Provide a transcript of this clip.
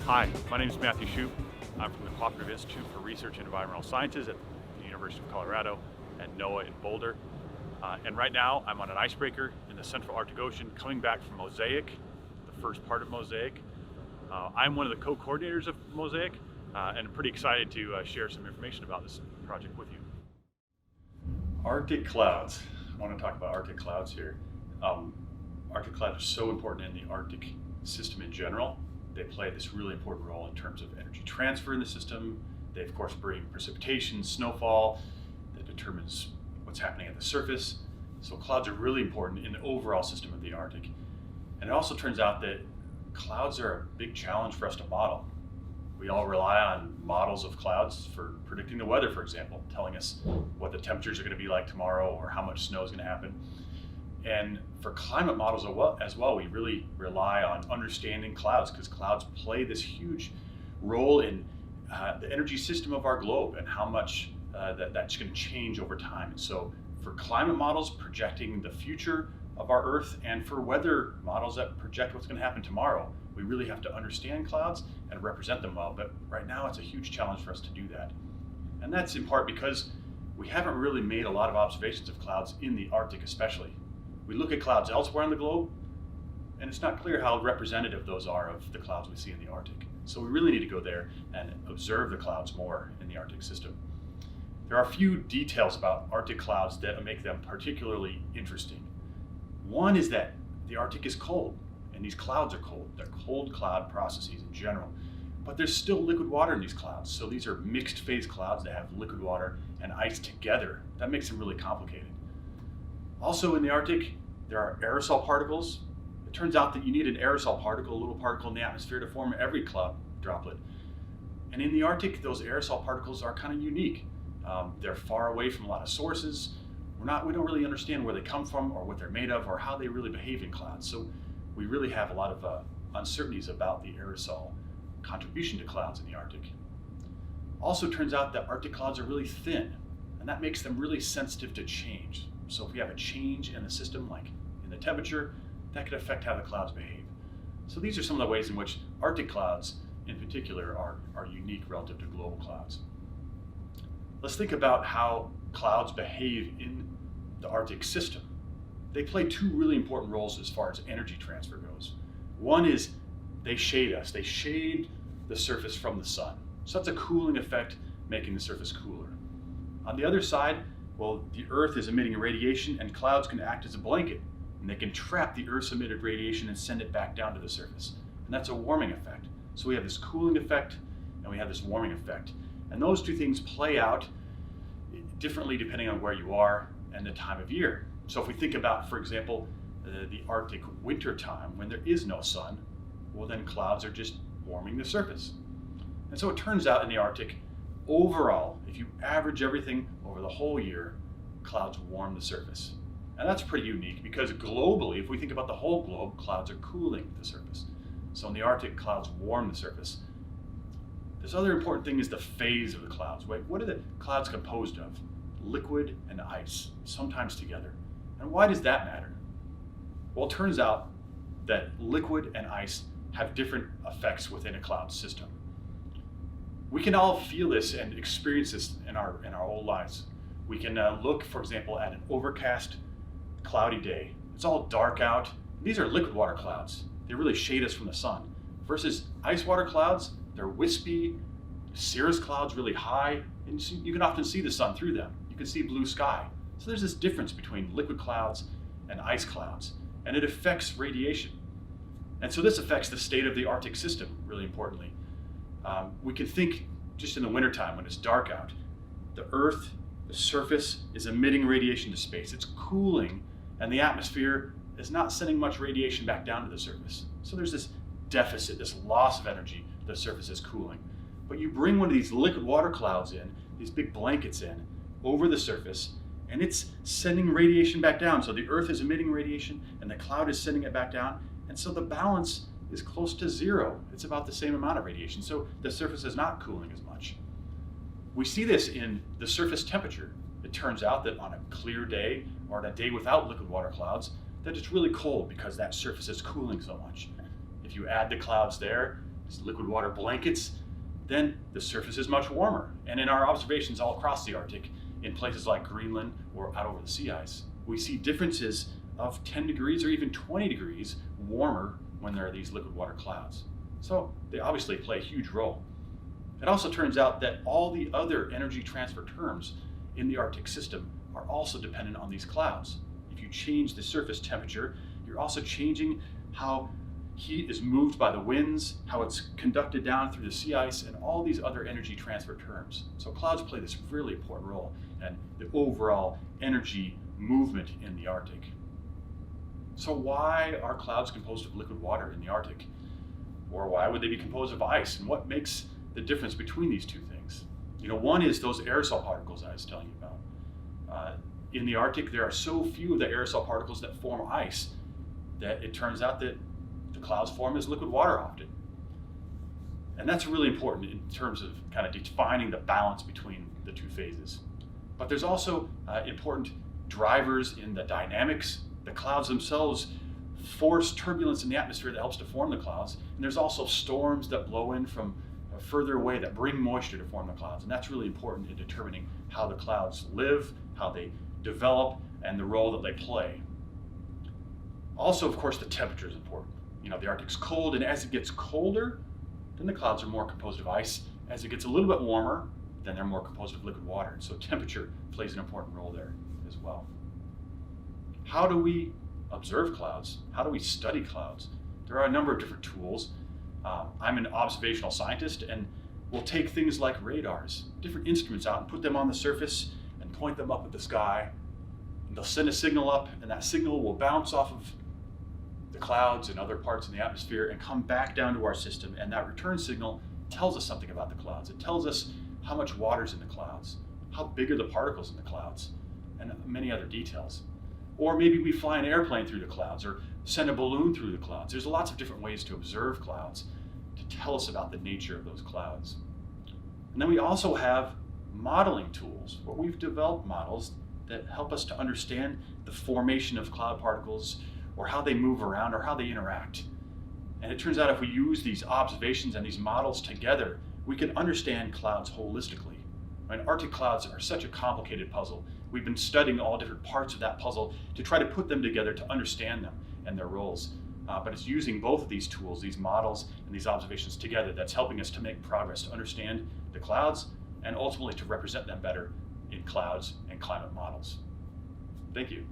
Hi, my name is Matthew Shupe. I'm from the Cooperative Institute for Research in Environmental Sciences at the University of Colorado and NOAA in Boulder. And right now I'm on an icebreaker in the Central Arctic Ocean coming back from MOSAiC, the first part of MOSAiC. I'm one of the co-coordinators of MOSAiC and I'm pretty excited to share some information about this project with you. Arctic clouds. I want to talk about Arctic clouds here. Arctic clouds are so important in the Arctic system in general. They play this really important role in terms of energy transfer in the system. They of course bring precipitation, snowfall that determines what's happening at the surface. So clouds are really important in the overall system of the Arctic. And it also turns out that clouds are a big challenge for us to model. We all rely on models of clouds for predicting the weather, for example, telling us what the temperatures are going to be like tomorrow or how much snow is going to happen. And for climate models as well, we really rely on understanding clouds because clouds play this huge role in the energy system of our globe and how much that's going to change over time. And so for climate models projecting the future of our Earth and for weather models that project what's going to happen tomorrow, we really have to understand clouds and represent them well. But right now it's a huge challenge for us to do that. And that's in part because we haven't really made a lot of observations of clouds in the Arctic especially. We look at clouds elsewhere on the globe, and it's not clear how representative those are of the clouds we see in the Arctic. So we really need to go there and observe the clouds more in the Arctic system. There are a few details about Arctic clouds that make them particularly interesting. One is that the Arctic is cold, and these clouds are cold. They're cold cloud processes in general, but there's still liquid water in these clouds. So these are mixed phase clouds that have liquid water and ice together. That makes them really complicated. Also in the Arctic, there are aerosol particles. It turns out that you need an aerosol particle, a little particle in the atmosphere to form every cloud droplet. And in the Arctic, those aerosol particles are kind of unique. They're far away from a lot of sources. We don't really understand where they come from or what they're made of or how they really behave in clouds. So we really have a lot of uncertainties about the aerosol contribution to clouds in the Arctic. Also turns out that Arctic clouds are really thin, and that makes them really sensitive to change. So if we have a change in the system, like in the temperature, that could affect how the clouds behave. So these are some of the ways in which Arctic clouds in particular are unique relative to global clouds. Let's think about how clouds behave in the Arctic system. They play two really important roles as far as energy transfer goes. One is they shade us. They shade the surface from the sun. So that's a cooling effect, making the surface cooler. On the other side, well, the Earth is emitting radiation and clouds can act as a blanket and they can trap the Earth's emitted radiation and send it back down to the surface. And that's a warming effect. So we have this cooling effect and we have this warming effect. And those two things play out differently depending on where you are and the time of year. So if we think about, for example, the Arctic winter time when there is no sun, well then clouds are just warming the surface. And so it turns out in the Arctic, overall, if you average everything over the whole year, clouds warm the surface. And that's pretty unique because globally, if we think about the whole globe, clouds are cooling the surface. So in the Arctic, clouds warm the surface. This other important thing is the phase of the clouds. What are the clouds composed of? Liquid and ice, sometimes together. And why does that matter? Well, it turns out that liquid and ice have different effects within a cloud system. We can all feel this and experience this in our whole lives. We can look, for example, at an overcast, cloudy day. It's all dark out. These are liquid water clouds. They really shade us from the sun. Versus ice water clouds, they're wispy, cirrus clouds really high, and you can often see the sun through them. You can see blue sky. So there's this difference between liquid clouds and ice clouds, and it affects radiation. And so this affects the state of the Arctic system, really importantly. We can think just in the wintertime when it's dark out, the Earth, the surface is emitting radiation to space. It's cooling and the atmosphere is not sending much radiation back down to the surface. So there's this deficit, this loss of energy, the surface is cooling. But you bring one of these liquid water clouds in, these big blankets in, over the surface, and it's sending radiation back down. So the Earth is emitting radiation and the cloud is sending it back down. And so the balance is close to zero. It's about the same amount of radiation. So the surface is not cooling as much. We see this in the surface temperature. It turns out that on a clear day or on a day without liquid water clouds, that it's really cold because that surface is cooling so much. If you add the clouds there, liquid water blankets, then the surface is much warmer. And in our observations all across the Arctic, in places like Greenland or out over the sea ice, we see differences of 10 degrees or even 20 degrees warmer when there are these liquid water clouds. So they obviously play a huge role. It also turns out that all the other energy transfer terms in the Arctic system are also dependent on these clouds. If you change the surface temperature, you're also changing how heat is moved by the winds, how it's conducted down through the sea ice, and all these other energy transfer terms. So clouds play this really important role in the overall energy movement in the Arctic. So why are clouds composed of liquid water in the Arctic? Or why would they be composed of ice? And what makes the difference between these two things? One is those aerosol particles I was telling you about. In the Arctic, there are so few of the aerosol particles that form ice that it turns out that the clouds form as liquid water often. And that's really important in terms of kind of defining the balance between the two phases. But there's also important drivers in the dynamics. The clouds themselves force turbulence in the atmosphere that helps to form the clouds. And there's also storms that blow in from further away that bring moisture to form the clouds. And that's really important in determining how the clouds live, how they develop, and the role that they play. Also, of course, the temperature is important. The Arctic's cold, and as it gets colder, then the clouds are more composed of ice. As it gets a little bit warmer, then they're more composed of liquid water. And so temperature plays an important role there as well. How do we observe clouds? How do we study clouds? There are a number of different tools. I'm an observational scientist, and we'll take things like radars, different instruments out and put them on the surface and point them up at the sky. And they'll send a signal up, and that signal will bounce off of the clouds and other parts in the atmosphere and come back down to our system. And that return signal tells us something about the clouds. It tells us how much water's in the clouds, how big are the particles in the clouds, and many other details. Or maybe we fly an airplane through the clouds or send a balloon through the clouds. There's lots of different ways to observe clouds to tell us about the nature of those clouds. And then we also have modeling tools where we've developed models that help us to understand the formation of cloud particles or how they move around or how they interact. And it turns out if we use these observations and these models together, we can understand clouds holistically. Arctic clouds are such a complicated puzzle. We've been studying all different parts of that puzzle to try to put them together to understand them and their roles. But it's using both of these tools, these models and these observations together, that's helping us to make progress to understand the clouds and ultimately to represent them better in clouds and climate models. Thank you.